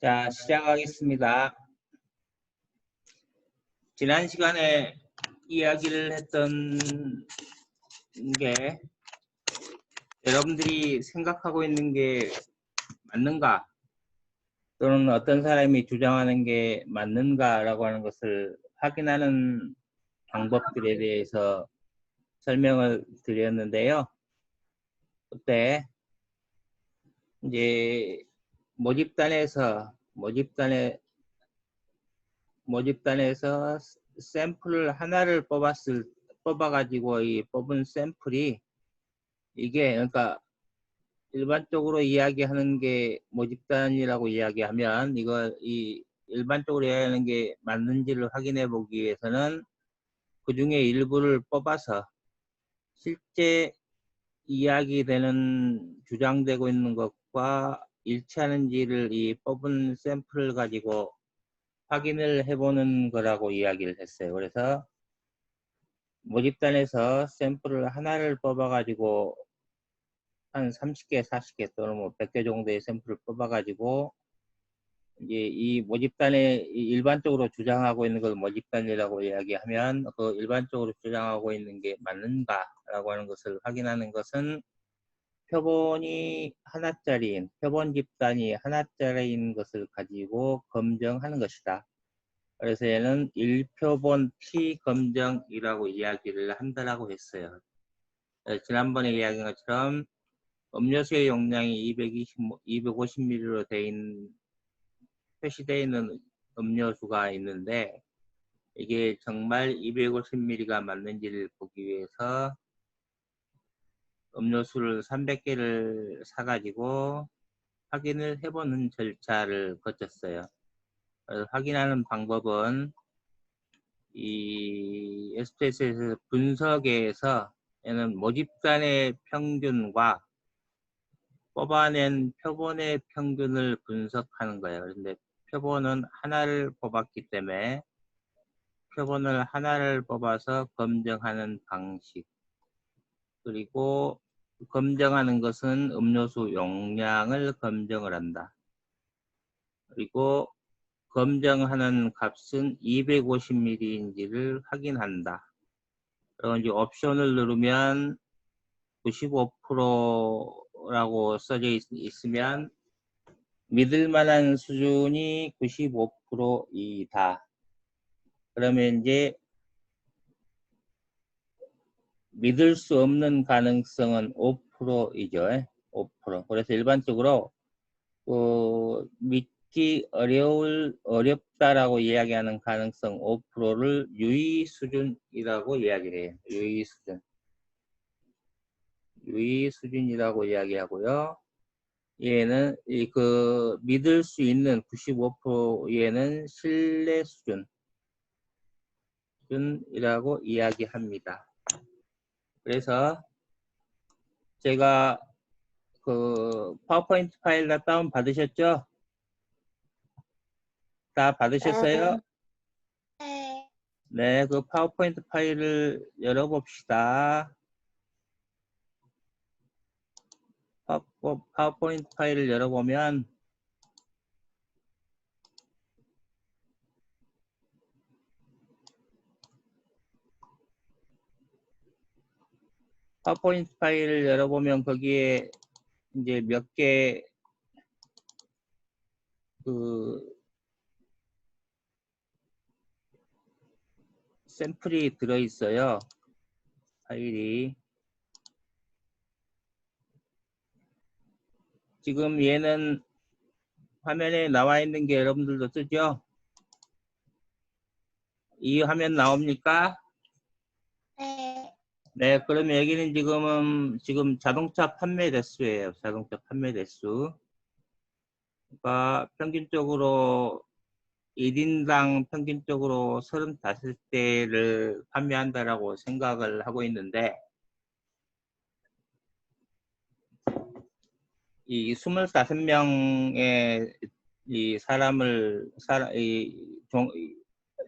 자, 시작하겠습니다. 지난 시간에 이야기를 했던 게 여러분들이 생각하고 있는 게 맞는가? 또는 어떤 사람이 주장하는 게 맞는가라고 하는 것을 확인하는 방법들에 대해서 설명을 드렸는데요. 그때 이제 모집단에서 샘플 하나를 뽑아가지고 이 뽑은 샘플이 이게 그러니까 일반적으로 이야기하는 게 모집단이라고 이야기하면 이 일반적으로 이야기하는 게 맞는지를 확인해 보기 위해서는 그 중에 일부를 뽑아서 실제 이야기되는 주장되고 있는 것과 일치하는지를 이 뽑은 샘플을 가지고 확인을 해보는 거라고 이야기를 했어요. 그래서 모집단에서 샘플을 하나를 뽑아가지고 한 30개, 40개 또는 뭐 100개 정도의 샘플을 뽑아가지고 이제 이 모집단에 일반적으로 주장하고 있는 걸 모집단이라고 이야기하면 그 일반적으로 주장하고 있는 게 맞는가라고 하는 것을 확인하는 것은 표본이 하나짜리인, 표본 집단이 하나짜리인 것을 가지고 검증하는 것이다. 그래서 얘는 1표본 P 검증이라고 이야기를 한다라고 했어요. 지난번에 이야기한 것처럼 음료수의 용량이 250ml로 표시되어 있는 음료수가 있는데 이게 정말 250ml가 맞는지를 보기 위해서 음료수를 300개를 사가지고 확인을 해보는 절차를 거쳤어요. 확인하는 방법은 이 SPSS 분석에서 얘는 모집단의 평균과 뽑아낸 표본의 평균을 분석하는 거예요. 그런데 표본은 하나를 뽑았기 때문에 표본을 하나를 뽑아서 검증하는 방식, 그리고 검증하는 것은 음료수 용량을 검증을 한다. 그리고 검증하는 값은 250ml인지를 확인한다. 그리고 이제 옵션을 누르면 95%라고 써져 있으면 믿을 만한 수준이 95%이다. 그러면 이제 믿을 수 없는 가능성은 5%이죠. 5%. 그래서 일반적으로 믿기 어렵다라고 이야기하는 가능성 5%를 유의 수준이라고 이야기해요. 유의 수준. 유의 수준이라고 이야기하고요. 얘는 믿을 수 있는 95%얘는 신뢰 수준이라고 이야기합니다. 그래서 제가 그 파워포인트 파일 다 다운 받으셨죠? 다 받으셨어요? 네. 네, 그 파워포인트 파일을 열어봅시다. 파워포인트 파일을 열어보면 파워포인트 파일을 열어보면 거기에 이제 몇 개 샘플이 들어있어요. 파일이. 지금 얘는 화면에 나와 있는 게 여러분들도 뜨죠? 이 화면 나옵니까? 네. 네, 그러면 여기는 지금 자동차 판매 대수예요. 자동차 판매 대수. 그러니까 평균적으로 1인당 평균적으로 35대를 판매한다라고 생각을 하고 있는데 이 25명의 이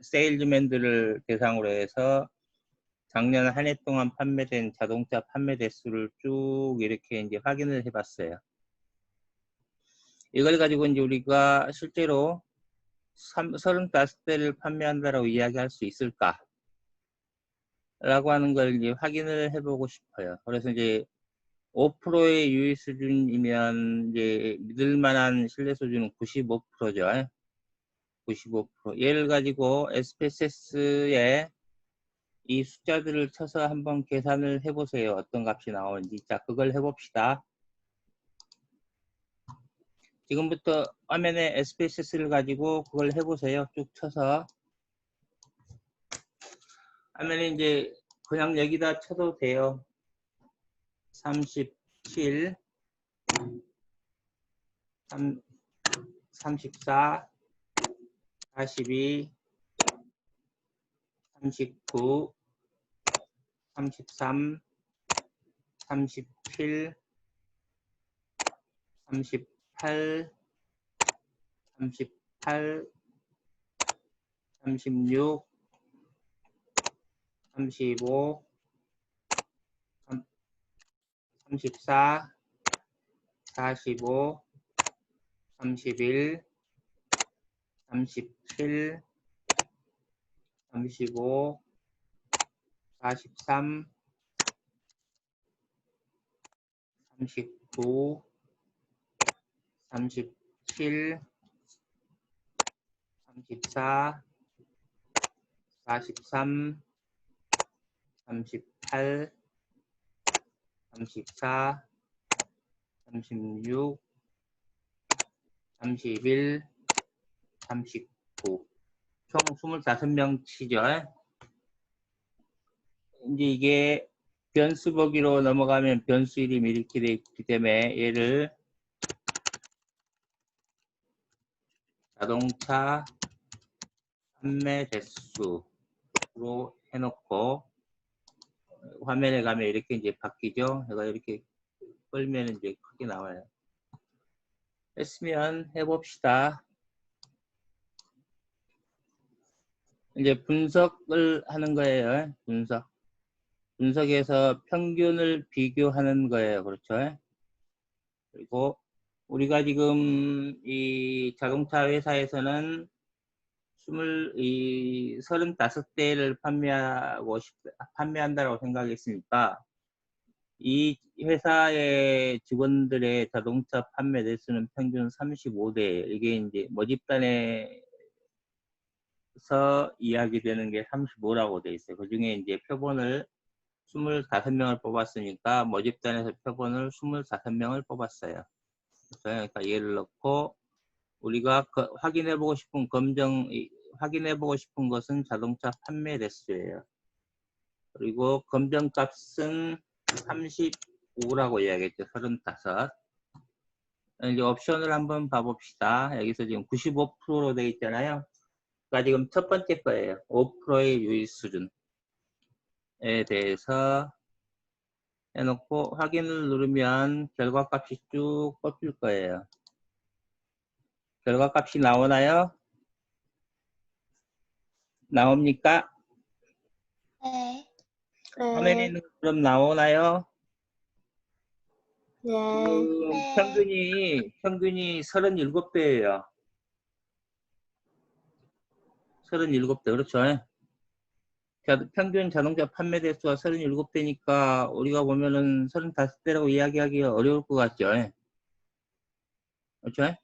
세일즈맨들을 대상으로 해서 작년 한 해 동안 판매된 자동차 판매 대수를 쭉 이렇게 이제 확인을 해봤어요. 이걸 가지고 이제 우리가 실제로 35대를 판매한다라고 이야기할 수 있을까? 라고 하는 걸 이제 확인을 해보고 싶어요. 그래서 이제 5%의 유의 수준이면 이제 믿을 만한 신뢰 수준은 95%죠. 95%. 얘를 가지고 SPSS에 이 숫자들을 쳐서 한번 계산을 해보세요. 어떤 값이 나오는지. 자, 그걸 해봅시다. 지금부터 화면에 SPSS를 가지고 그걸 해보세요. 쭉 쳐서. 화면에 이제 그냥 여기다 쳐도 돼요. 37, 34, 42, 39, 33, 37, 38, 38, 36, 35, 34, 45, 31, 37, 35, 43, 39, 37, 34, 43, 38, 34, 36, 31, 39. 총 25명 치죠. 이제 이게 변수 보기로 넘어가면 변수 이름이 이렇게 되어 있기 때문에 얘를 자동차 판매 대수로 해놓고 화면에 가면 이렇게 이제 바뀌죠. 제가 이렇게 끌면 이제 크게 나와요. 했으면 해봅시다. 이제 분석을 하는 거예요. 분석에서 평균을 비교하는 거예요. 그렇죠? 그리고 우리가 지금 이 자동차 회사에서는 35대를 판매한다고 생각했으니까 이 회사의 직원들의 자동차 판매 대수는 평균 35대. 이게 이제 모집단에서 이야기되는 게 35라고 돼 있어요. 그 중에 이제 표본을 25명을 뽑았으니까 모집단에서 표본을 25명을 뽑았어요. 그러니까 얘를 넣고 우리가 확인해보고 싶은 확인해보고 싶은 것은 자동차 판매 대수예요. 그리고 검정값은 35라고 이야기했죠. 35. 이제 옵션을 한번 봐봅시다. 여기서 지금 95%로 되어 있잖아요. 그러니까 지금 첫 번째 거예요. 5%의 유의 수준에 대해서 해놓고 확인을 누르면 결과값이 쭉 뽑힐 거예요. 결과값이 나오나요? 나옵니까? 네. 화면에는 그럼 나오나요? 네. 지금 네. 평균이 37대예요. 37대, 그렇죠? 평균 자동차 판매 대수가 37대니까 우리가 보면은 35대라고 이야기하기가 어려울 것 같죠? 그렇죠?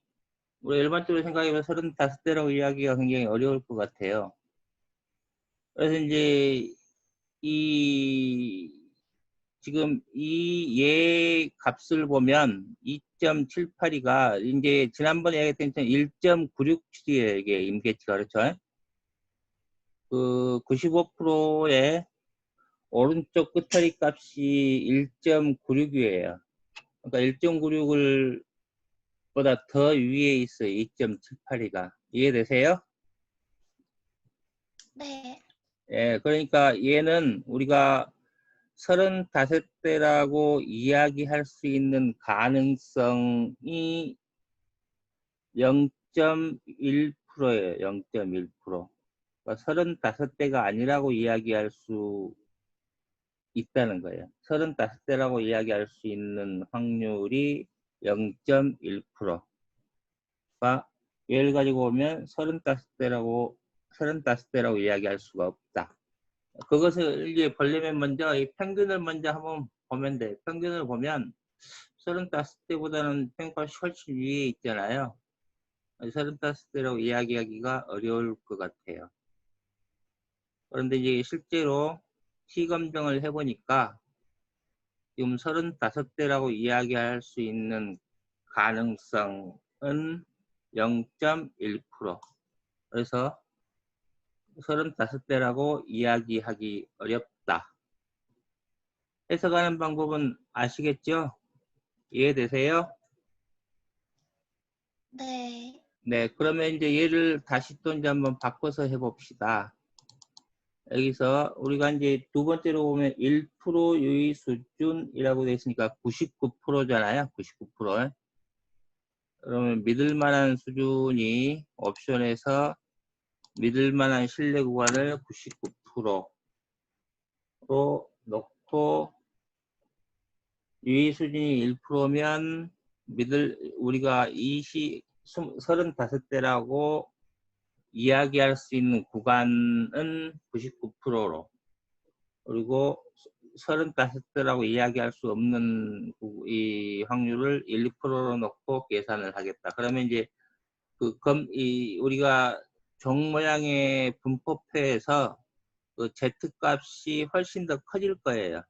우리 일반적으로 생각해보면 35대라고 이야기가 굉장히 어려울 것 같아요. 그래서 이제 지금 이 얘 값을 보면 2.782가 이제 지난번에 얘기했던 1.967이에요. 이게 임계치가. 그렇죠? 그 95%의 오른쪽 끝처리 값이 1.96이에요. 그러니까 1.96을 보다 더 위에 있어요. 2.782가. 이해되세요? 네. 예, 그러니까 얘는 우리가 35대라고 이야기할 수 있는 가능성이 0.1%예요. 0.1%. 그러니까 35대가 아니라고 이야기할 수 있다는 거예요. 35대라고 이야기할 수 있는 확률이 0.1%. 그러니까 얘를 가지고 오면 35대라고 이야기할 수가 없다. 그것을 이제 보려면 먼저 이 평균을 먼저 한번 보면 돼. 평균을 보면 35대보다는 평균가 훨씬 위에 있잖아요. 35대라고 이야기하기가 어려울 것 같아요. 그런데 이제 실제로 T 검증을 해보니까 지금 35대라고 이야기할 수 있는 가능성은 0.1%. 그래서 35대라고 이야기하기 어렵다. 해석하는 방법은 아시겠죠? 이해되세요? 네. 네, 그러면 이제 얘를 다시 또 이제 한번 바꿔서 해봅시다. 여기서 우리가 이제 두 번째로 보면 1% 유의 수준이라고 되어 있으니까 99%잖아요. 99%. 그러면 믿을 만한 수준이 옵션에서 믿을 만한 신뢰 구간을 99%로 놓고 유의 수준이 1%면 우리가 35대라고 이야기할 수 있는 구간은 99%로 그리고 35대라고 이야기할 수 없는 이 확률을 1, 2%로 놓고 계산을 하겠다. 그러면 이제 우리가 종 모양의 분포표에서 그 Z 값이 훨씬 더 커질 거예요.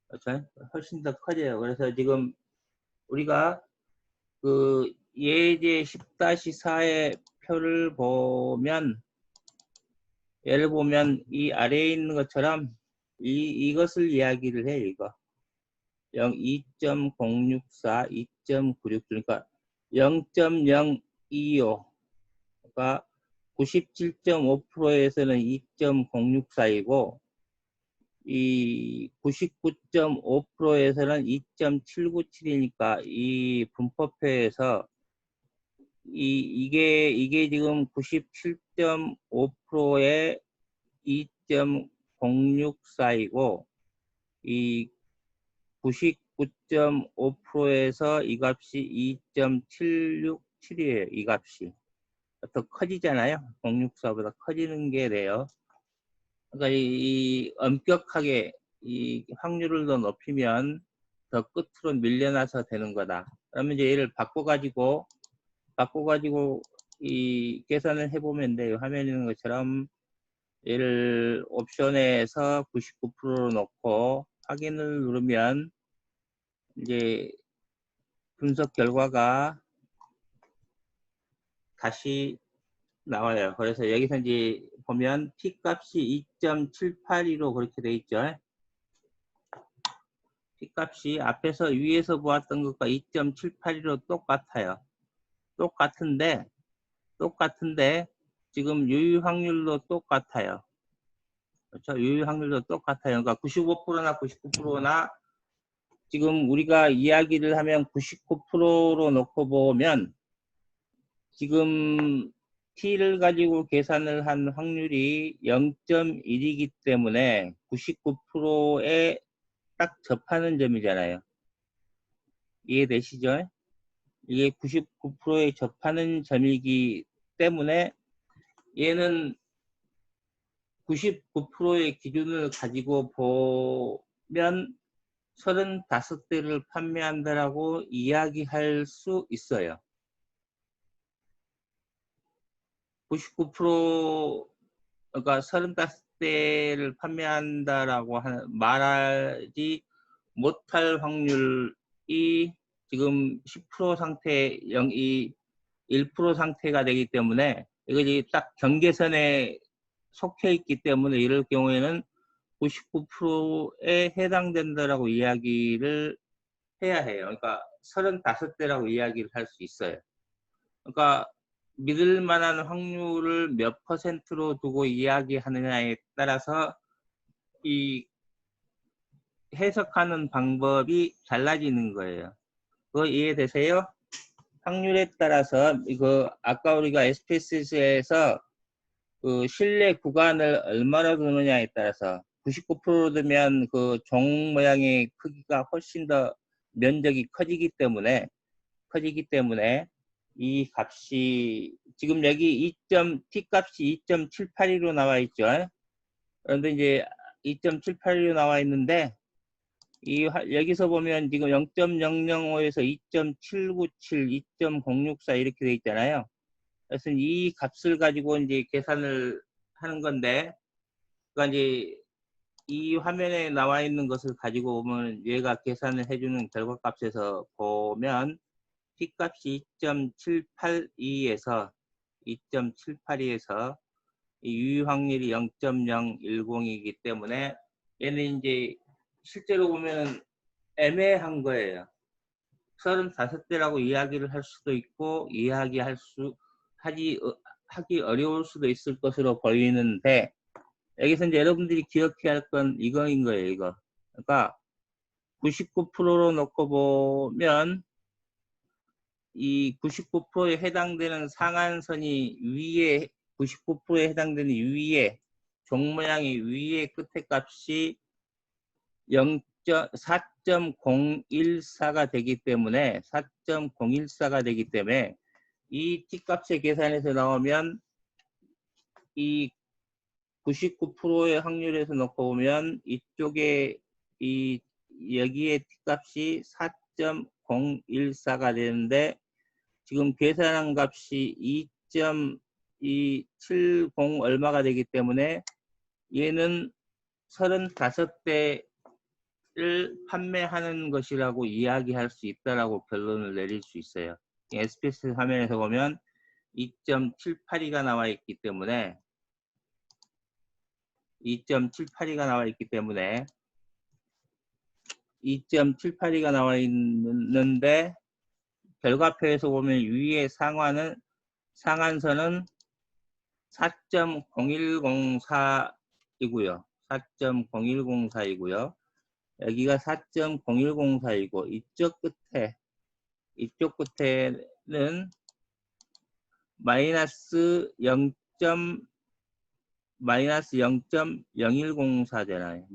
그렇죠? 훨씬 더 커져요. 그래서 지금 우리가 그 예제 10-4의 표를 보면 예를 보면 이 아래에 있는 것처럼 이것을 이야기를 해. 이거 2.064, 2.96 그러니까 0.025가 97.5%에서는 2.064이고 이 99.5%에서는 2.797이니까 이 분포표에서 이게 지금 97.5%에 2.064이고 이 99.5%에서 이 값이 2.767이에요. 이 값이 더 커지잖아요. 064보다 커지는 게 돼요. 그러니까 이 엄격하게 이 확률을 더 높이면 더 끝으로 밀려나서 되는 거다. 그러면 이제 얘를 바꿔가지고 이 계산을 해보면 돼요. 화면에 있는 것처럼 얘를 옵션에서 99%로 놓고 확인을 누르면 이제 분석 결과가 다시 나와요. 그래서 여기서 이제 보면 P 값이 2.782로 그렇게 돼 있죠. P 값이 앞에서 위에서 보았던 것과 2.782로 똑같아요. 똑같은데 지금 유의 확률도 똑같아요. 그렇죠? 유의 확률도 똑같아요. 그러니까 95%나 99%나 지금 우리가 이야기를 하면 99%로 놓고 보면 지금 T를 가지고 계산을 한 확률이 0.1이기 때문에 99%에 딱 접하는 점이잖아요. 이해되시죠? 이게 99%에 접하는 점이기 때문에 얘는 99%의 기준을 가지고 보면 35대를 판매한다라고 이야기할 수 있어요. 99% 그러니까 35대를 판매한다라고 말하지 못할 확률이 지금 10% 상태, 1% 상태가 되기 때문에 이것이 딱 경계선에 속해 있기 때문에 이럴 경우에는 99%에 해당된다라고 이야기를 해야 해요. 그러니까 35대라고 이야기를 할 수 있어요. 그러니까 믿을 만한 확률을 몇 %로 두고 이야기하느냐에 따라서 이 해석하는 방법이 달라지는 거예요. 그거 이해되세요? 확률에 따라서 이거 아까 우리가 SPSS에서 그 신뢰 구간을 얼마나 두느냐에 따라서 99% 되면 그 종 모양의 크기가 훨씬 더 면적이 커지기 때문에 이 값이 지금 여기 t 값이 2.782로 나와 있죠. 그런데 이제 2.782로 나와 있는데 여기서 보면 지금 0.005에서 2.797, 2.064 이렇게 돼 있잖아요. 그래서 이 값을 가지고 이제 계산을 하는 건데, 그러니까 이제 이 화면에 나와 있는 것을 가지고 보면 얘가 계산을 해주는 결과값에서 보면 t 값이 2.782에서 이 유효 확률이 0.010이기 때문에 얘는 이제 실제로 보면 애매한 거예요. 35대라고 이야기를 할 수도 있고 하기 어려울 수도 있을 것으로 보이는데, 여기서 이제 여러분들이 기억해야 할 건 이거인 거예요. 이거. 그러니까 99%로 놓고 보면 이 99%에 해당되는 상한선이 위에 99%에 해당되는 위에 종 모양의 위에 끝에 값이 4.014가 되기 때문에 이 t값의 계산에서 나오면 이 99%의 확률에서 놓고 보면 이쪽에 여기에 t값이 4.014가 되는데 지금 계산한 값이 2.270 얼마가 되기 때문에 얘는 35대를 판매하는 것이라고 이야기할 수 있다라고 결론을 내릴 수 있어요. SPS 화면에서 보면 2.782가 나와 있기 때문에 2.782가 나와 있는데 결과표에서 보면 위에 상한선은 4.0104이고요. 4.0104이고요. 여기가 4.0104이고 이쪽 끝에는 마이너스 0.0104잖아요.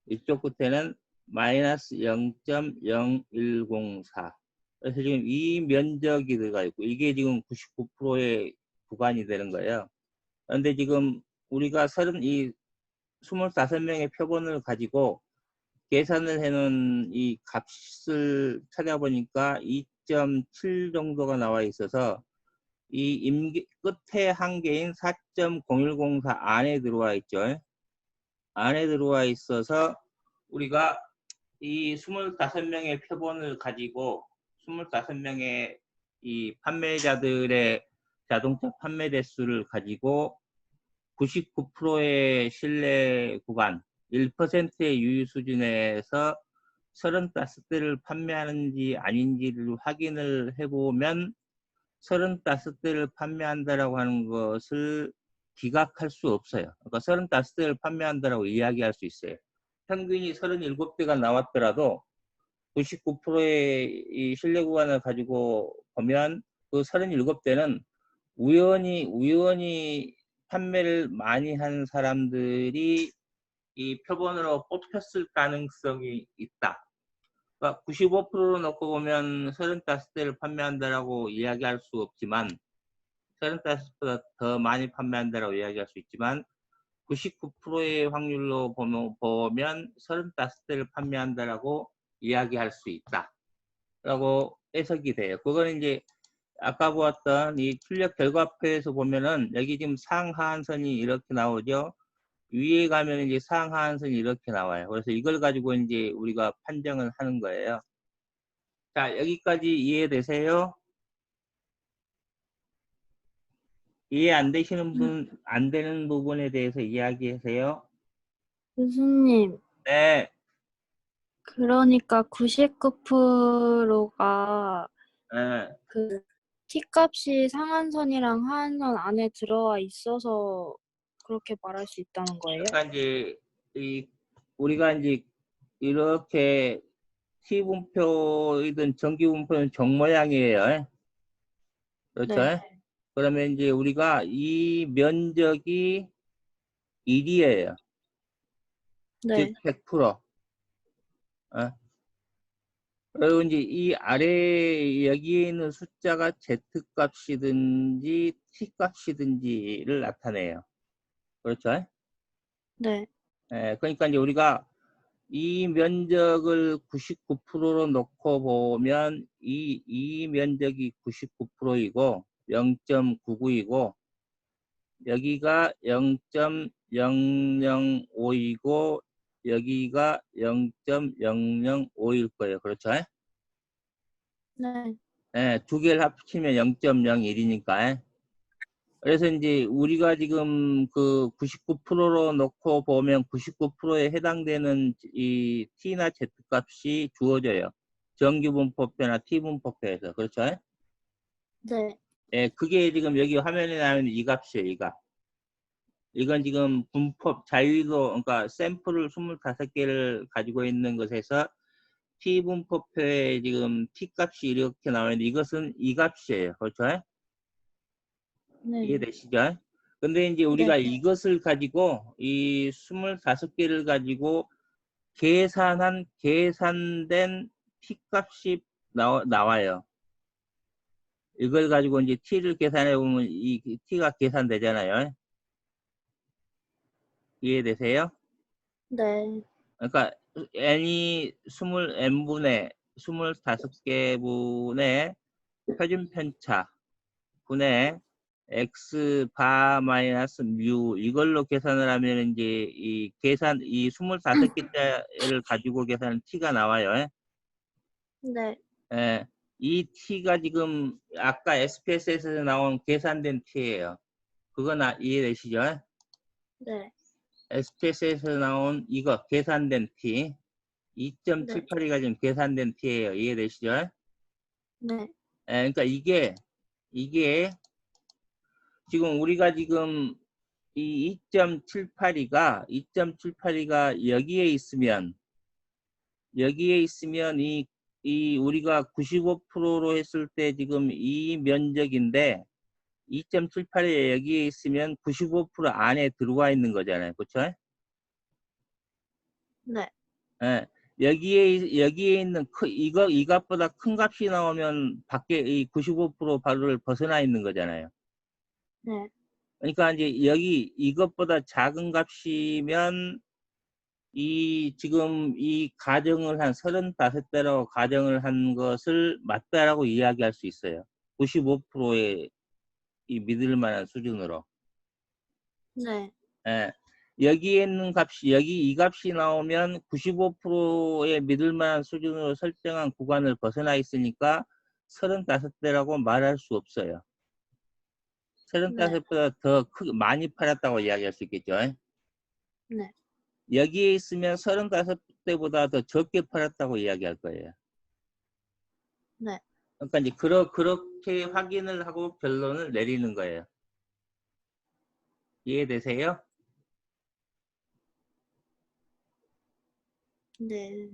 이쪽 끝에는 마이너스 0.0104. 그래서 지금 이 면적이 들어가 있고 이게 지금 99%의 구간이 되는 거예요. 그런데 지금 우리가 25명의 표본을 가지고 계산을 해놓은 이 값을 찾아보니까 2.7 정도가 나와 있어서 이 끝에 한계인 4.0104 안에 들어와 있죠. 안에 들어와 있어서 우리가 이 25명의 표본을 가지고 25명의 이 판매자들의 자동차 판매 대수를 가지고 99%의 신뢰 구간, 1%의 유효 수준에서 35대를 판매하는지 아닌지를 확인을 해보면 35대를 판매한다라고 하는 것을 기각할 수 없어요. 그러니까 35대를 판매한다라고 이야기할 수 있어요. 평균이 37대가 나왔더라도 99%의 이 신뢰 구간을 가지고 보면 그 37대는 우연히 판매를 많이 한 사람들이 이 표본으로 뽑혔을 가능성이 있다. 그러니까 95%로 놓고 보면 35대를 판매한다라고 이야기할 수 없지만 35보다 더 많이 판매한다라고 이야기할 수 있지만 99%의 확률로 보면 35대를 판매한다라고 이야기할 수 있다. 라고 해석이 돼요. 그거는 이제 아까 보았던 이 출력 결과표에서 보면은 여기 지금 상하한선이 이렇게 나오죠. 위에 가면 이제 상하한선이 이렇게 나와요. 그래서 이걸 가지고 이제 우리가 판정을 하는 거예요. 자, 여기까지 이해되세요? 이해 안 되시는 분, 안 되는 부분에 대해서 이야기하세요. 교수님, 네. 그러니까 99%가 네. 그 t값이 상한선이랑 하한선 안에 들어와 있어서 그렇게 말할 수 있다는 거예요? 그러니까 이제 우리가 이제 이렇게 T분표이든 정기분표는 종 모양이에요. 그렇죠? 네. 그러면 이제 우리가 이 면적이 1이에요. 네. 즉 100%. 어? 그리고 이제 이 아래 여기에 있는 숫자가 Z값이든지 T값이든지를 나타내요. 그렇죠? 네. 그러니까 이제 우리가 이 면적을 99%로 놓고 보면 이 면적이 99%이고 0.99이고 여기가 0.005이고 여기가 0.005일 거예요. 그렇죠? 네. 두 개를 합치면 0.01이니까. 그래서 이제 우리가 지금 그 99%로 놓고 보면 99%에 해당되는 이 T나 Z 값이 주어져요. 정규분포표나 T분포표에서. 그렇죠? 네. 그게 지금 여기 화면에 나오는 이 값이에요. 이 값. 이건 지금 분법 자유도, 그러니까 샘플을 25개를 가지고 있는 것에서 T분포표에 지금 T값이 이렇게 나오는데 이것은 이 값이에요. 그렇죠? 네. 이해되시죠? 근데 이제 우리가 네. 이것을 가지고 이 25개를 가지고 계산된 T값이 나와요. 이걸 가지고 이제 T를 계산해 보면 이 T가 계산되잖아요. 이해되세요? 네. 그러니까 n이 n분의 25개분의 표준 편차 분의 x 바 마이너스 뮤 이걸로 계산을 하면 이제 이 25개짜리를 가지고 계산한 t가 나와요. 네. 이 t가 지금 아까 SPSS에서 나온 계산된 t예요. 그건 이해되시죠? 네. SPSS에서 나온 이거 계산된 t 네. 2.78이 지금 계산된 t예요. 이해되시죠? 네. 그러니까 이게 지금 우리가 지금 이 2.78이가 여기에 있으면 이 우리가 95%로 했을 때 지금 이 면적인데 2.78이 여기에 있으면 95% 안에 들어와 있는 거잖아요. 그렇죠? 네. 여기에 있는 이 값보다 큰 값이 나오면 밖에 이 95% 바로를 벗어나 있는 거잖아요. 네. 그러니까 이제 이것보다 작은 값이면 지금 이 가정을 한 35배라고 가정을 한 것을 맞다라고 이야기할 수 있어요. 95%의 이 믿을 만한 수준으로. 네. 여기에 있는 이 값이 나오면 95%의 믿을 만한 수준으로 설정한 구간을 벗어나 있으니까 35배라고 말할 수 없어요. 35보다 더 많이 팔았다고 이야기할 수 있겠죠. 네. 여기에 있으면 35대보다 더 적게 팔았다고 이야기할 거예요. 네. 그러니까 이제 그렇게 확인을 하고 결론을 내리는 거예요. 이해되세요? 네.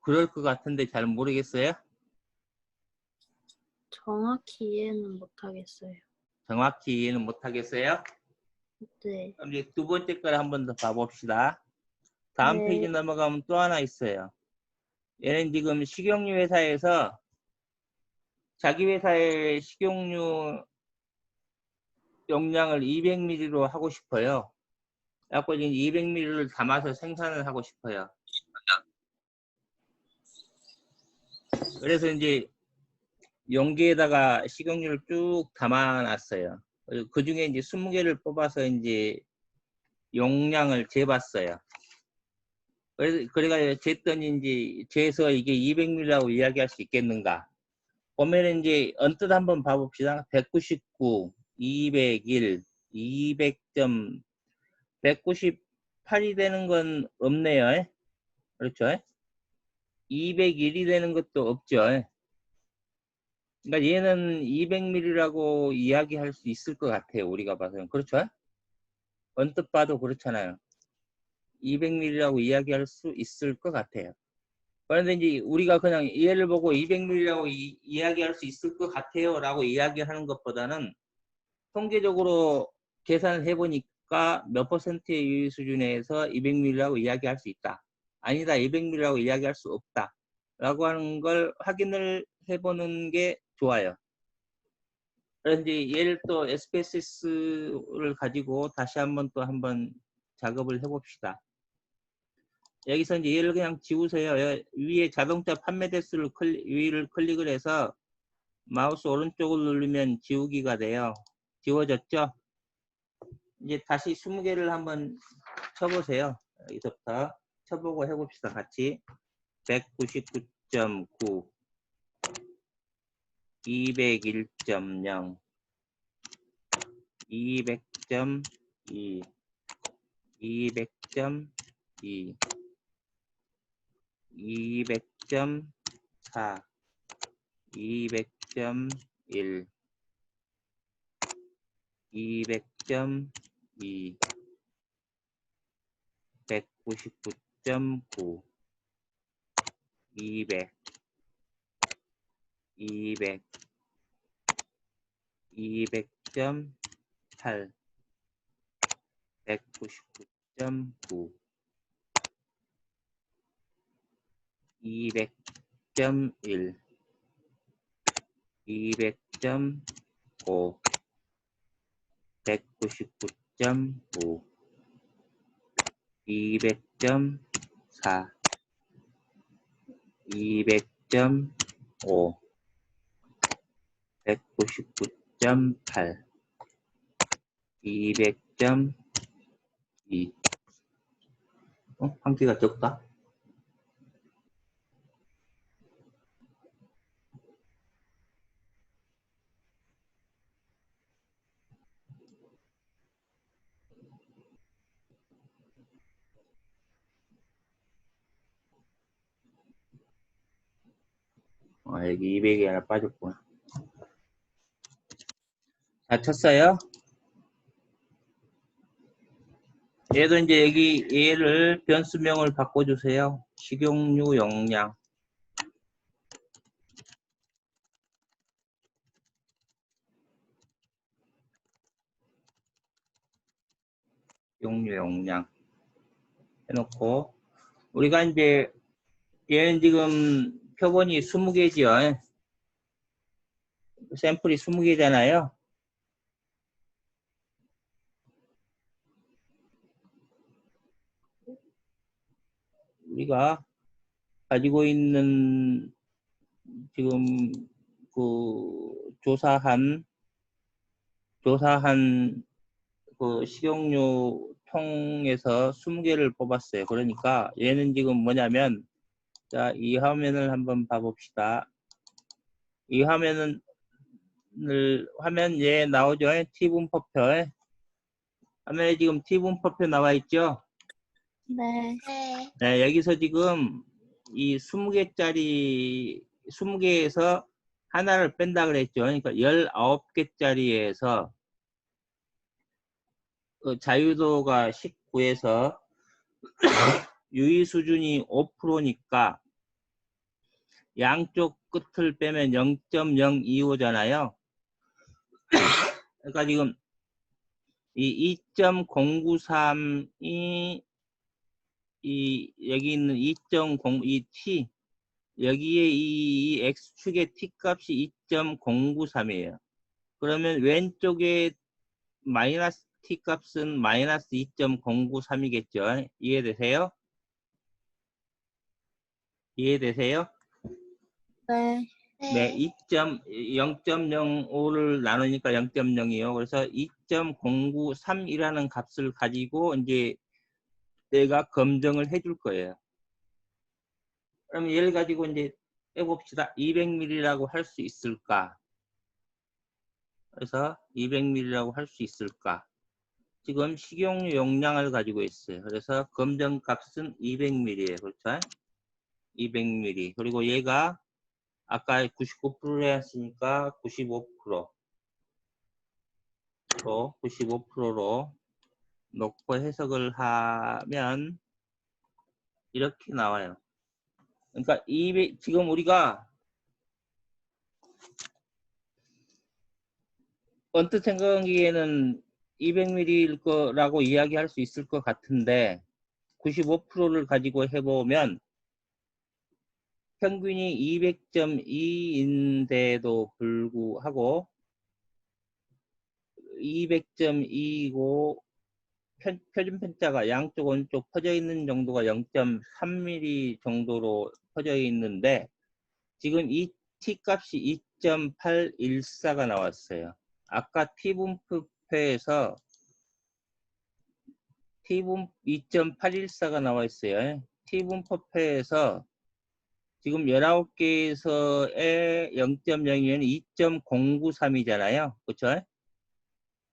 그럴 것 같은데 잘 모르겠어요? 정확히 이해는 못하겠어요. 정확히 이해는 못하겠어요? 네. 그럼 이제 두 번째 걸 한 번 더 봐봅시다. 다음 네. 페이지 넘어가면 또 하나 있어요. 얘는 지금 식용유 회사에서 자기 회사의 식용유 용량을 200ml로 하고 싶어요. 그래서 지금 200ml를 담아서 생산을 하고 싶어요. 그래서 이제 용기에다가 식용유를 쭉 담아놨어요. 그 중에 이제 20개를 뽑아서 이제 용량을 재봤어요. 그래가지고 쟀더니 이제 재서 이게 200ml라고 이야기할 수 있겠는가? 보면 이제 언뜻 한번 봐봅시다. 199, 201, 200점, 198이 되는 건 없네요. 그렇죠? 201이 되는 것도 없죠. 그러니까 얘는 200ml라고 이야기할 수 있을 것 같아요. 우리가 봐서는. 그렇죠? 언뜻 봐도 그렇잖아요. 200ml라고 이야기할 수 있을 것 같아요. 그런데 이제 우리가 그냥 얘를 보고 200ml라고 이야기할 수 있을 것 같아요 라고 이야기하는 것보다는 통계적으로 계산을 해보니까 몇 퍼센트의 유효 수준에서 200ml라고 이야기할 수 있다. 아니다, 200ml라고 이야기할 수 없다. 라고 하는 걸 확인을 해보는 게 좋아요. 그래서 이제 얘를 또 SPSS를 가지고 다시 한번 작업을 해봅시다. 여기서 이제 얘를 그냥 지우세요. 위에 자동차 판매 대수를 위를 클릭을 해서 마우스 오른쪽을 누르면 지우기가 돼요. 지워졌죠? 이제 다시 20개를 한번 쳐보세요. 여기서부터 쳐보고 해봅시다. 같이. 199.9, 201.0, 200.2, 200.2, 200.4, 200.1, 200.2, 199.9, 200, 200, 200.8, 199.9, 200.1, 200.5, 199.9, 200.4, 200.5, 199.8, 200.2. 한 개가 적다? 여기 200이 하나 빠졌구나. 다 쳤어요? 얘도 이제 여기 얘를 변수명을 바꿔주세요. 식용유 용량. 식용유 용량 해놓고 우리가 이제 얘는 지금 표본이 20개지요. 샘플이 20개잖아요. 우리가 가지고 있는 지금 그 조사한 그 식용유 통에서 20개를 뽑았어요. 그러니까 얘는 지금 뭐냐면, 자, 이 화면을 한번 봐봅시다. 이 화면 얘 나오죠? T분포표. 화면에 지금 T분포표 나와 있죠? 네. 네, 여기서 지금 이 20개에서 하나를 뺀다 그랬죠. 그러니까 19개짜리에서 자유도가 19에서 유의 수준이 5%니까 양쪽 끝을 빼면 0.025잖아요. 그러니까 지금 이 2.093이 여기 있는 2.0, T 여기에 이 X축의 T 값이 2.093이에요. 그러면 왼쪽에 마이너스 T 값은 마이너스 2.093이겠죠. 이해되세요? 이해되세요? 네. 네, 0.05를 나누니까 0.0이요. 그래서 2.093이라는 값을 가지고 이제 내가 검증을 해줄 거예요. 그럼 얘를 가지고 이제 해봅시다. 200ml라고 할 수 있을까? 그래서 200ml라고 할 수 있을까? 지금 식용유 용량을 가지고 있어요. 그래서 검정 값은 200ml예요. 그렇죠? 200ml. 그리고 얘가 아까 99%를 했으니까 95%로 놓고 해석을 하면 이렇게 나와요. 그러니까 지금 우리가 언뜻 생각하기에는 200ml일 거라고 이야기할 수 있을 것 같은데 95%를 가지고 해보면 평균이 200.2인데도 불구하고 200.2이고 표준 편차가 양쪽 오른쪽 퍼져 있는 정도가 0.3mm 정도로 퍼져 있는데 지금 이 t값이 2.814가 나왔어요. 아까 t분포표에서 t분 2.814가 나와 있어요. t분포표에서 지금 19개에서의 0.0이면 2.093이잖아요. 그렇죠?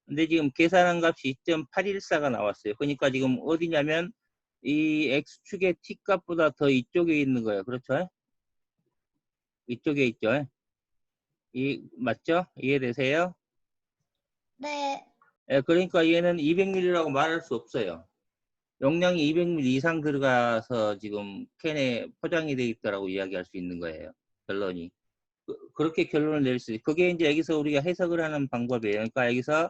근데 지금 계산한 값이 2.814가 나왔어요. 그러니까 지금 어디냐면 이 x축의 t값보다 더 이쪽에 있는 거예요. 그렇죠? 이쪽에 있죠. 맞죠? 이해되세요? 네. 예, 그러니까 얘는 200ml라고 말할 수 없어요. 용량이 200ml 이상 들어가서 지금 캔에 포장이 되어 있다라고 이야기할 수 있는 거예요. 결론이. 그렇게 결론을 낼 수 있어요. 그게 이제 여기서 우리가 해석을 하는 방법이에요. 그러니까 여기서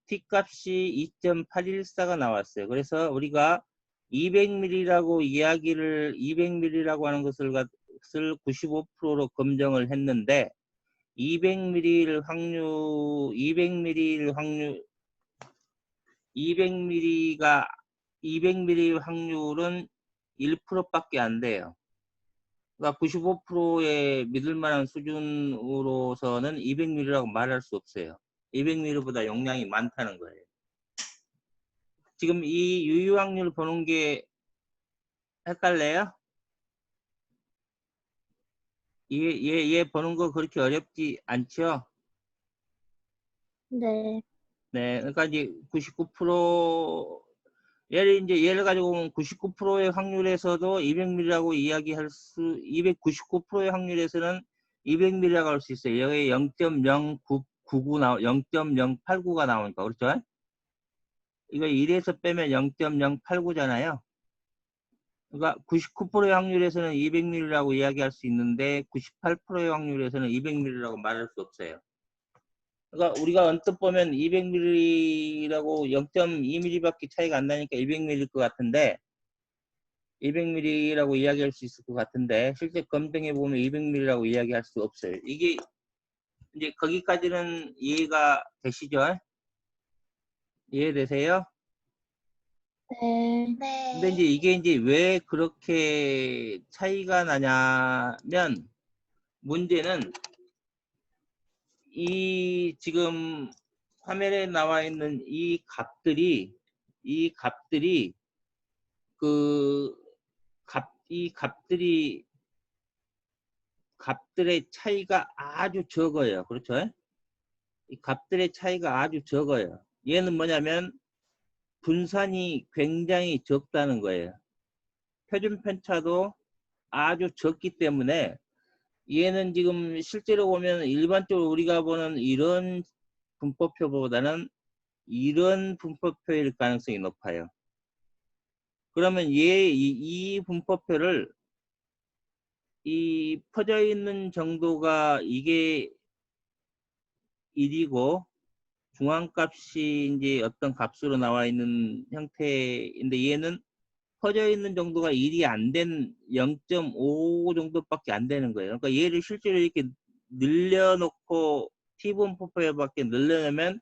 t값이 2.814가 나왔어요. 그래서 우리가 200ml라고 200ml라고 하는 것을 95%로 검정을 했는데 200ml 확률 200ml 확률은 1%밖에 안 돼요. 그러니까 95%의 믿을 만한 수준으로서는 200ml라고 말할 수 없어요. 200ml보다 용량이 많다는 거예요. 지금 이 유효 확률 보는 게 헷갈려요? 얘 보는 거 그렇게 어렵지 않죠? 네. 네, 그러니까 이제 99% 예를 가지고 보면 99%의 확률에서도 200ml라고 이야기할 299%의 확률에서는 200ml라고 할 수 있어요. 여기 0.089가 나오니까 그렇죠? 이거 1에서 빼면 0.089잖아요. 그러니까 99%의 확률에서는 200ml라고 이야기할 수 있는데 98%의 확률에서는 200ml라고 말할 수 없어요. 그러니까 우리가 언뜻 보면 200ml라고 0.2mm밖에 차이가 안 나니까 200ml일 것 같은데 200ml라고 이야기할 수 있을 것 같은데 실제 검증해 보면 200ml라고 이야기할 수 없어요. 이게 이제 거기까지는 이해가 되시죠? 이해되세요? 네. 근데 이제 이게 이제 왜 그렇게 차이가 나냐면 문제는 이 지금 화면에 나와 있는 이 값들이 이 값들의 차이가 아주 적어요. 그렇죠? 이 값들의 차이가 아주 적어요. 얘는 뭐냐면 분산이 굉장히 적다는 거예요. 표준 편차도 아주 적기 때문에 얘는 지금 실제로 보면 일반적으로 우리가 보는 이런 분포표보다는 이런 분포표일 가능성이 높아요. 그러면 이 분포표를 이 퍼져 있는 정도가 이게 1이고 중앙값이 이제 어떤 값으로 나와 있는 형태인데 얘는 퍼져 있는 정도가 1이 안 된 0.5 정도밖에 안 되는 거예요. 그러니까 얘를 실제로 이렇게 늘려놓고 t분포표에밖에 늘려내면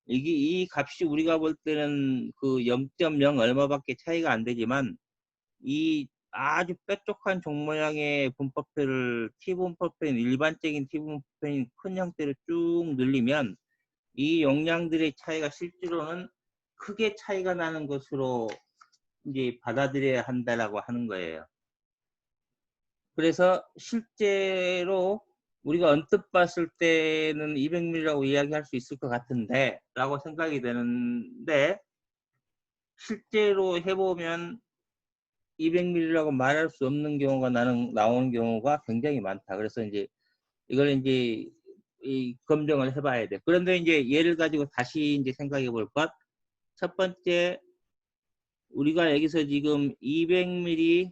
이게 이 값이 우리가 볼 때는 그 0.0 얼마밖에 차이가 안 되지만 이 아주 뾰족한 종 모양의 분포표를 t분포표인 일반적인 t분포표인 큰 형태를 쭉 늘리면 이 용량들의 차이가 실제로는 크게 차이가 나는 것으로 이제 받아들여야 한다라고 하는 거예요. 그래서 실제로 우리가 언뜻 봤을 때는 200ml라고 이야기할 수 있을 것 같은데 라고 생각이 되는데 실제로 해보면 200ml라고 말할 수 없는 경우가 나오는 경우가 굉장히 많다. 그래서 이제 이걸 이제 검증을 해봐야 돼. 그런데 이제 얘를 가지고 다시 이제 생각해 볼 것. 첫 번째, 우리가 여기서 지금 200ml라고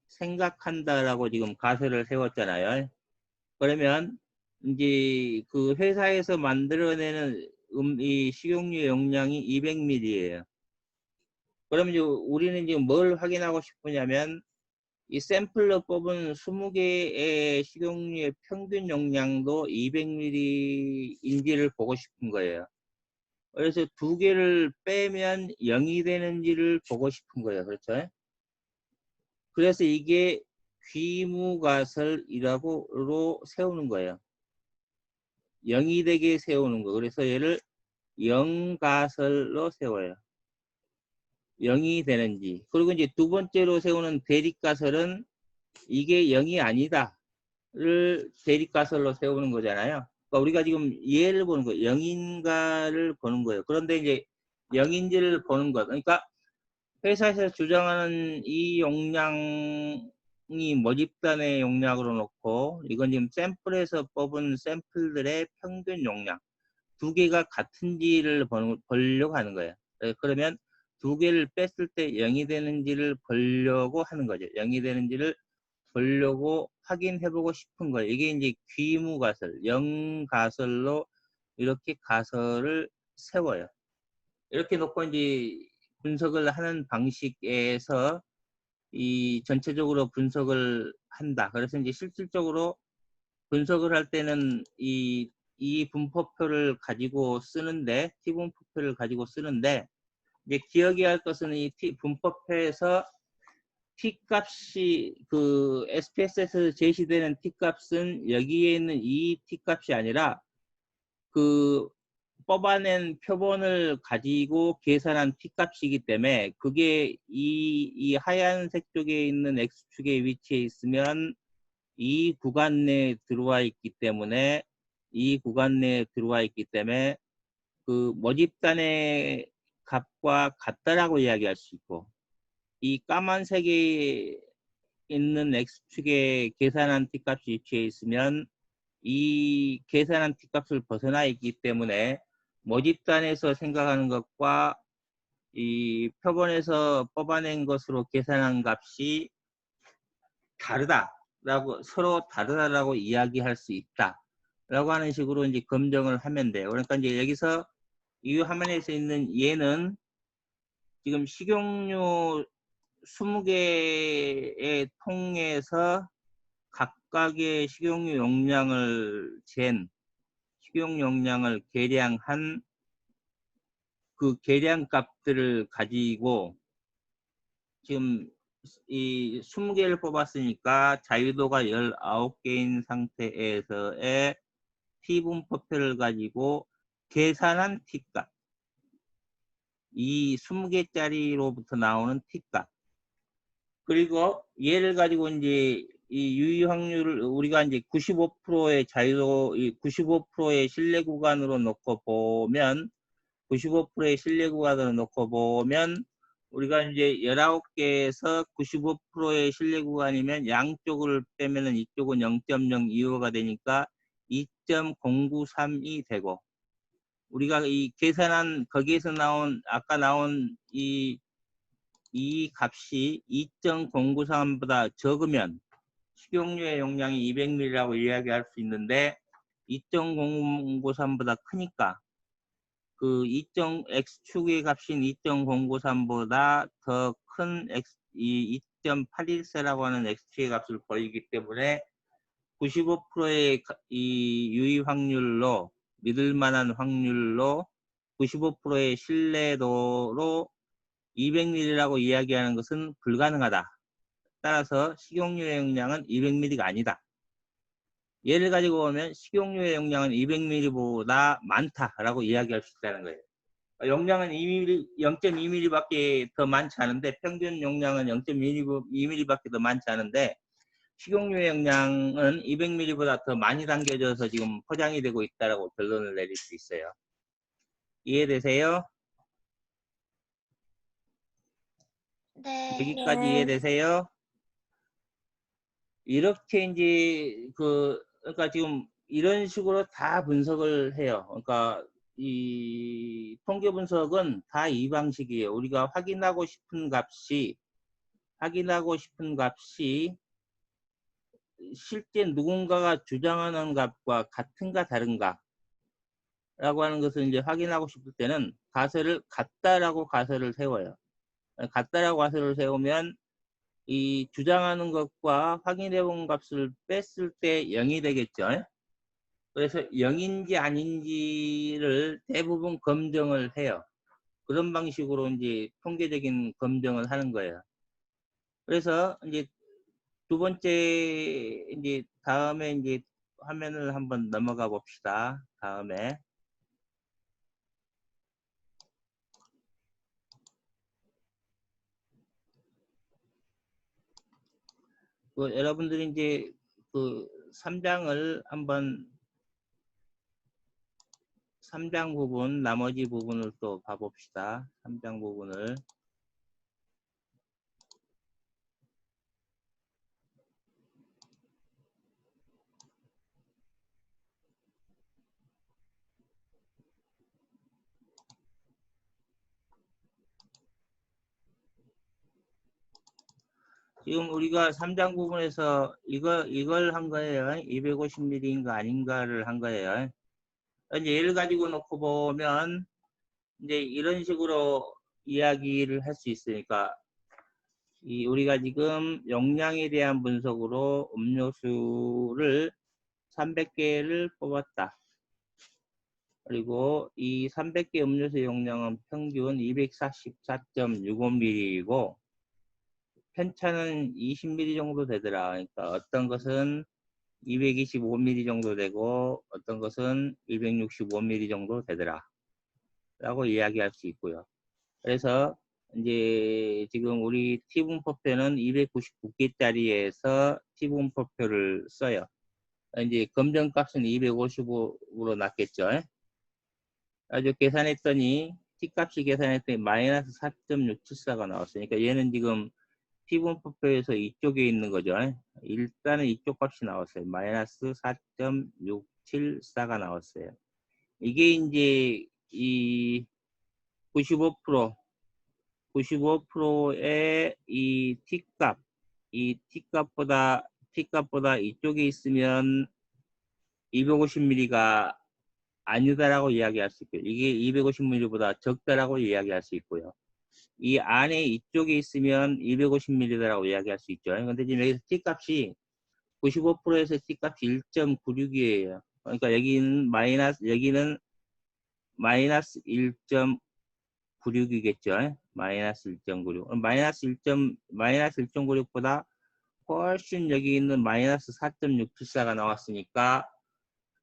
생각한다라고 지금 가설을 세웠잖아요. 그러면 이제 그 회사에서 만들어내는 이 식용유 용량이 200ml예요. 그러면 이제 우리는 지금 뭘 확인하고 싶으냐면 이 샘플로 뽑은 20개의 식용유의 평균 용량도 200ml인지를 보고 싶은 거예요. 그래서 2개를 빼면 0이 되는지를 보고 싶은 거예요. 그렇죠? 그래서 이게 귀무가설이라고 세우는 거예요. 0이 되게 세우는 거. 그래서 얘를 0가설로 세워요. 0이 되는지. 그리고 이제 두 번째로 세우는 대립가설은 이게 0이 아니다를 대립가설로 세우는 거잖아요. 그러니까 우리가 지금 얘를 보는 거예요. 0인가를 보는 거예요. 그런데 이제 0인지를 보는 것. 그러니까 회사에서 주장하는 이 용량이 모집단의 용량으로 놓고 이건 지금 샘플에서 뽑은 샘플들의 평균 용량 2개가 같은지를 보려고 하는 거예요. 그러면 2개를 뺐을 때 0이 되는지를 보려고 하는 거죠. 0이 되는지를 보려고 확인해보고 싶은 거예요. 이게 이제 귀무가설, 0가설로 이렇게 가설을 세워요. 이렇게 놓고 이제 분석을 하는 방식에서 이 전체적으로 분석을 한다. 그래서 이제 실질적으로 분석을 할 때는 이 분포표를 가지고 쓰는데, T 분포표를 가지고 쓰는데, 이제 기억해야 할 것은 이 분포표에서 T 값이 그 SPSS에서 제시되는 T 값은 여기에 있는 이 T 값이 아니라 그 뽑아낸 표본을 가지고 계산한 T 값이기 때문에 그게 이 하얀색 쪽에 있는 X축에 위치해 있으면 이 구간 내에 들어와 있기 때문에 그 모집단의 값과 같다라고 이야기할 수 있고 이 까만색에 있는 X축에 계산한 T값이 위치해 있으면 이 계산한 T값을 벗어나 있기 때문에 모집단에서 생각하는 것과 이 표본에서 뽑아낸 것으로 계산한 값이 서로 다르다라고 이야기할 수 있다. 라고 하는 식으로 이제 검증을 하면 돼요. 그러니까 이제 여기서 이 화면에서 있는 얘는 지금 식용유 20개의 통에서 각각의 식용유 용량을 식용 용량을 계량한 그 계량 값들을 가지고 지금 이 20개를 뽑았으니까 자유도가 19개인 상태에서의 T분포표를 가지고 계산한 T값 이 20개짜리로부터 나오는 T값 그리고 얘를 가지고 이제 이 유의 확률을 우리가 이제 95%의 자유도, 95%의 신뢰 구간으로 놓고 보면, 95%의 신뢰 구간으로 놓고 보면, 우리가 이제 19개에서 95%의 신뢰 구간이면 양쪽을 빼면은 이쪽은 0.025가 되니까 2.093이 되고, 우리가 이 계산한, 거기에서 나온, 아까 나온 이 값이 2.093보다 적으면 식용유의 용량이 200ml라고 이야기할 수 있는데 2.093보다 크니까 그 X축의 값인 2.093보다 더 큰 이 2.814라고 하는 X축의 값을 보이기 때문에 95%의 이 유의 확률로 믿을 만한 확률로 95%의 신뢰도로 200ml라고 이야기하는 것은 불가능하다. 따라서 식용유의 용량은 200ml가 아니다. 얘를 가지고 보면 식용유의 용량은 200ml보다 많다라고 이야기할 수 있다는 거예요. 용량은 0.2ml밖에 더 많지 않은데 평균 용량은 0.2ml밖에 더 많지 않은데 식용유의 용량은 200ml보다 더 많이 담겨져서 지금 포장이 되고 있다라고 결론을 내릴 수 있어요. 이해되세요? 네. 여기까지 네. 이해되세요? 이렇게 이제 그러니까 지금 이런 식으로 다 분석을 해요. 그러니까 이 통계 분석은 다 이 방식이에요. 우리가 확인하고 싶은 값이 실제 누군가가 주장하는 값과 같은가 다른가 라고 하는 것을 이제 확인하고 싶을 때는 같다라고 가설을 세워요. 같다라고 화살을 세우면 이 주장하는 것과 확인해 본 값을 뺐을 때 0이 되겠죠. 그래서 0인지 아닌지를 대부분 검증을 해요. 그런 방식으로 이제 통계적인 검증을 하는 거예요. 그래서 이제 두 번째 이제 다음에 이제 화면을 한번 넘어가 봅시다. 다음에 여러분들이 이제 그 3장을 한번 3장 부분 나머지 부분을 또 봐봅시다. 3장 부분을 지금 우리가 3장 부분에서 이걸 한 거예요. 250ml인가 아닌가를 한 거예요. 이제 얘를 가지고 놓고 보면 이제 이런 식으로 이야기를 할 수 있으니까 우리가 지금 용량에 대한 분석으로 음료수를 300개를 뽑았다. 그리고 이 300개 음료수 용량은 평균 244.65ml이고 편차는 20ml 정도 되더라. 그러니까 어떤 것은 225ml 정도 되고 어떤 것은 265ml 정도 되더라 라고 이야기할 수 있고요. 그래서 이제 지금 우리 티분포표는 299개짜리에서 티분포표를 써요. 이제 검정값은 255으로 났겠죠. 아주 계산했더니 T값이 계산했더니 마이너스 4.674가 나왔어요. 그러니까 얘는 지금 T분포표에서 이쪽에 있는 거죠. 일단은 이쪽 값이 나왔어요. 마이너스 4.674가 나왔어요. 이게 이제 이 95%의 이 T값, 이 T값보다 이쪽에 있으면 250ml가 아니다라고 이야기할 수 있고요. 이게 250ml보다 적다라고 이야기할 수 있고요. 이 안에 이쪽에 있으면 250ml라고 이야기할 수 있죠. 근데 지금 여기서 T값이 95%에서 T값이 1.96이에요. 그러니까 여기는 마이너스 1.96이겠죠. 마이너스 1.96. 마이너스 1.96보다 훨씬 여기 있는 마이너스 4.674가 나왔으니까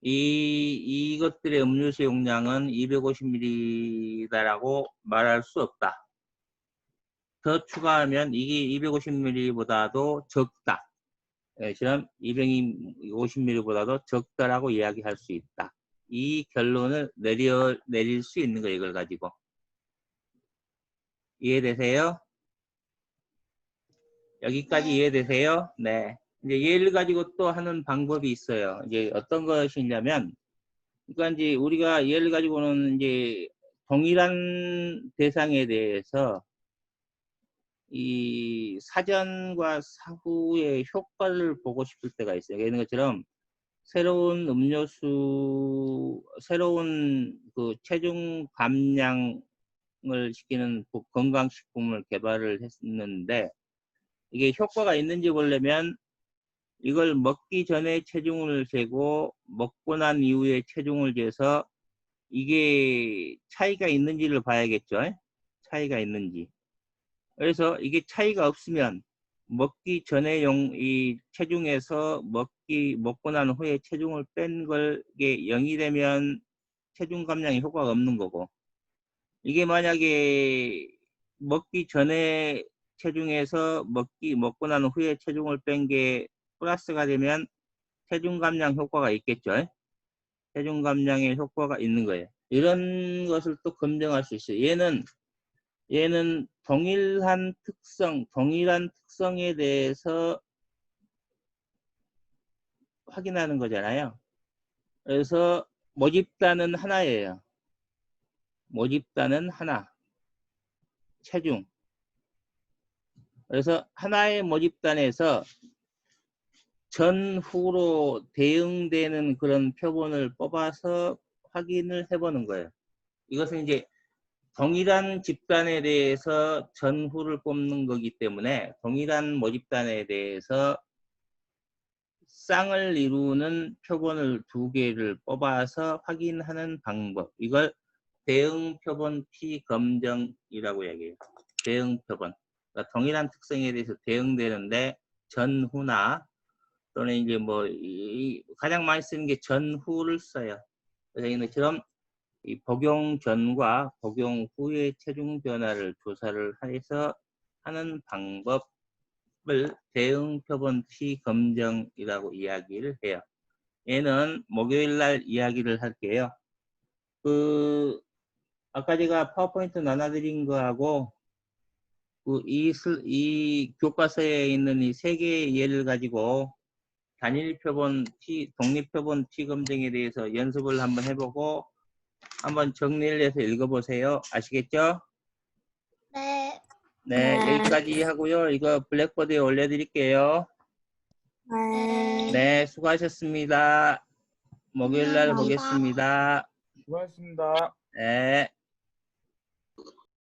이것들의 음료수 용량은 250ml다라고 말할 수 없다. 더 추가하면 이게 250ml보다도 적다. 시험 250ml보다도 적다라고 이야기할 수 있다. 이 결론을 내릴 수 있는 거예요. 이걸 가지고. 이해되세요? 여기까지 네. 이해되세요? 네. 이제 얘를 가지고 또 하는 방법이 있어요. 이제 어떤 것이냐면, 그러니까 이제 우리가 얘를 가지고는 이제 동일한 대상에 대해서 이 사전과 사후의 효과를 보고 싶을 때가 있어요. 이런 것처럼 새로운 새로운 그 체중 감량을 시키는 건강식품을 개발을 했는데 이게 효과가 있는지 보려면 이걸 먹기 전에 체중을 재고 먹고 난 이후에 체중을 재서 이게 차이가 있는지를 봐야겠죠. 차이가 있는지. 그래서 이게 차이가 없으면 먹기 전에 이 체중에서 먹고 난 후에 체중을 뺀 게 0이 되면 체중 감량에 효과가 없는 거고 이게 만약에 먹기 전에 체중에서 먹고 난 후에 체중을 뺀 게 플러스가 되면 체중 감량 효과가 있겠죠. 체중 감량에 효과가 있는 거예요. 이런 것을 또 검증할 수 있어요. 얘는 동일한 특성에 대해서 확인하는 거잖아요. 그래서 모집단은 하나예요. 모집단은 하나. 체중. 그래서 하나의 모집단에서 전후로 대응되는 그런 표본을 뽑아서 확인을 해보는 거예요. 이것은 이제 동일한 집단에 대해서 전후를 뽑는 거기 때문에 동일한 모집단에 대해서 쌍을 이루는 표본을 2개를 뽑아서 확인하는 방법. 이걸 대응 표본 T 검정이라고 얘기해요. 대응 표본. 그러니까 동일한 특성에 대해서 대응되는데 전후나 또는 이제 뭐 가장 많이 쓰는 게 전후를 써요. 그래서 이처럼 이 복용 전과 복용 후의 체중 변화를 조사를 해서 하는 방법을 대응 표본 T 검정이라고 이야기를 해요. 얘는 목요일 날 이야기를 할게요. 아까 제가 파워포인트 나눠드린 거하고 이 교과서에 있는 이 3개의 예를 가지고 단일 표본 T, 독립 표본 T 검증에 대해서 연습을 한번 해보고 한번 정리를 해서 읽어보세요. 아시겠죠? 네. 네, 네. 여기까지 하고요. 이거 블랙보드에 올려드릴게요. 네. 네, 수고하셨습니다. 목요일 날 감사합니다. 보겠습니다. 수고하셨습니다. 네.